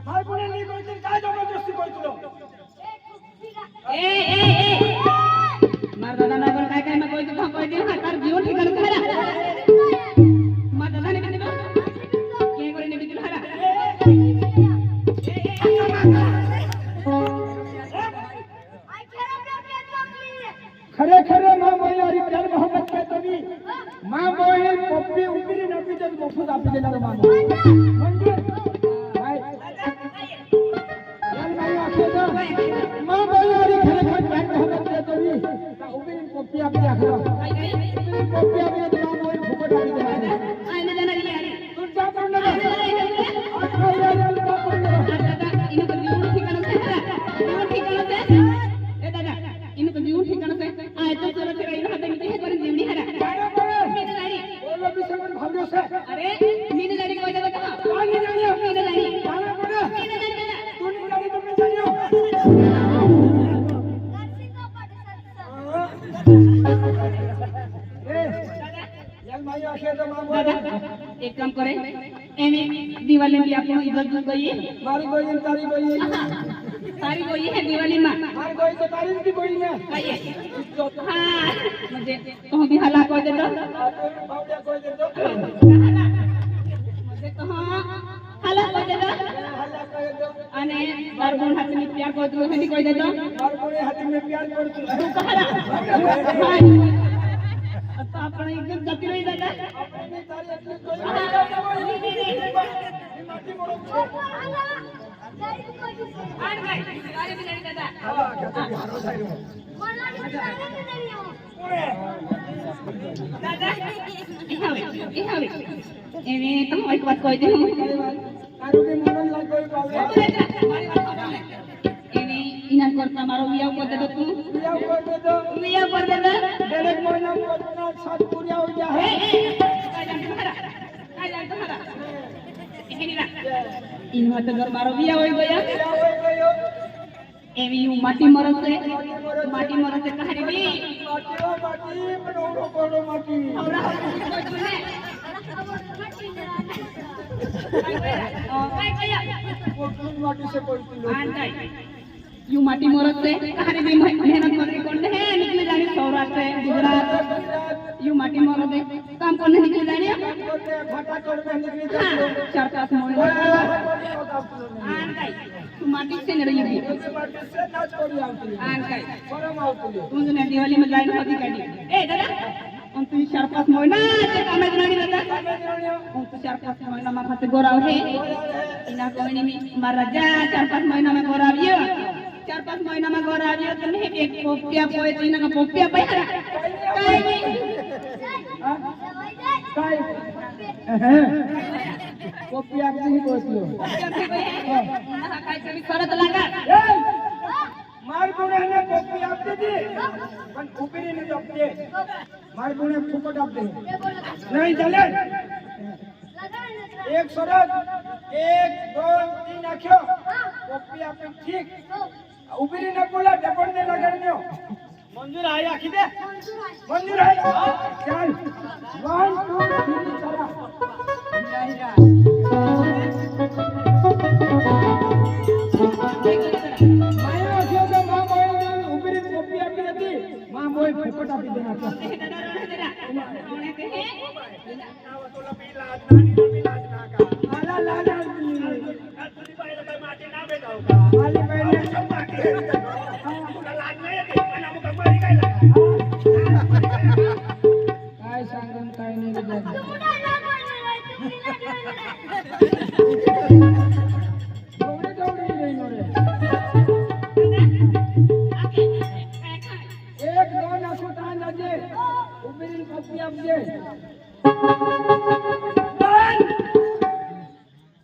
मार कोणी नाही कोणी काय जबरदस्ती करतो ए मार दादा ना काय काय मग कोई तो कोई दे हातार जीवन ठिकाण खरा मार दादा ने किती के कोणी ने बिल खरा खरे खरे मां मोई और प्यार मोहब्बत के तभी मां मोई पप्पी उबरी नपी जब मोफुत आपी देणार मां म्हणजे भाई यार भाई आखे तो मां मोई और खरे खरे प्यार मोहब्बत के तभी उबरी पप्पी आपी आखरो उबरी पप्पी आपी तो मां मोई फुकट आपी देणार आने जाना यार तू जा पण ना अच्छा यार जा पण ना दादा इनु को जीवन ठिकाण से जीवन ठिकाण से ए दादा इनु को जीवन ठिकाण से आए तो चलो तेरा इनु हाथ में है पर जीवनी हरा मीनादारी बोलो भी समझ भाग्य से अरे मीनादारी कोई जगह कहां पानी जानियो मीनादारी जाना पड़े मीनादारी दादा तू नहीं जानी तुम नहीं जानियो ए यार भाई आखे तो मां बोल दादा एक काम करे एने दिवाली में आपको इज्जत गई मारी कोई नहीं तारी कोई नहीं सारी कोई है दिवाली में मारी कोई तो तारीफ की कोई नहीं आइए हां मुझे तो भी हला कोई दे दो बावड़िया कोई दे दो मुझे तो हला कोई दे दो हल्ला कोई दो अने बारबुन हाथ में प्यार कोई दो है कोई दे दो मार कोई हाथ में प्यार कर तू तू कहला तो अपना इज्जत जाती रही दादा अपनी तारी अपनी कोई माटी मोड़ो आन गई गाड़ी में नहीं दादा हां कहते हारो साइड में दादा इहावे एने तुम एक बात कह दे तारू के मनन लग कोई पावे एने इना करता मारो बियाह कर दे तू बियाह कर दे दो बियाह कर दे दे डायरेक्ट महीना में अपना साथ पूरा हो जा है इन मत घर मारो बियाह हो गया बियाह हो गयो एवी यू माटी मरत से कहानी भी माटी बनोड़ो कोड़ो माटी हमरा काय कया वो माटी से कोई किलो आन जाय यू माटी मरत से कहानी भी मेहनत मजदूरी करने है निकले जाने सौराष्ट्र गुजरात यू माटी मरत है काम करने निकले जाने घाटा कर में निकली हाँ, चार पांच महीने आन जाय तू माटी से नहीं रही माटी से नाच कोरी आउती आन जाय शरम आउती तुम जो दिवाली में जाने होती काटी ए दादा हम तू चार पांच महीना से काम में नहीं दादा हम तू चार पांच महीना में खाते गोराव है इना कोई में मारा जा चार पांच महीना में गोरावियो चार पांच महीना में गोरावियो तो नहीं एक पोपिया पोए तो इना का पोपिया पैसा काई नहीं काय पोपिया नहीं बोलतियो काय से भी करत लगा मार बुने ने पोपी आप दे दी पण ऊपरी नहीं दबते मार बुने फुकट आप दे नहीं चले एक शरत 1 2 3 आखियो पोपी आप ठीक ऊपरी ने बोला डबल ने लगाड़ियो मंजूर आई आखी दे मंजूर आई चल 1 2 3 चला माया आखियो तो मां मोई ऊपरी पोपी आप दे मां मोई फुकट आप देना आला लाला तुझी बाईला काय माटी ना भेटाव का आली पहिले माटी तुला लाज नाही येते पण आम्ही कमारी काय लागा काय सांगून काय नाही दौडे दौडे नाही नोरे एक दोन असो तान जाजे उबेरी कॉपी आपजे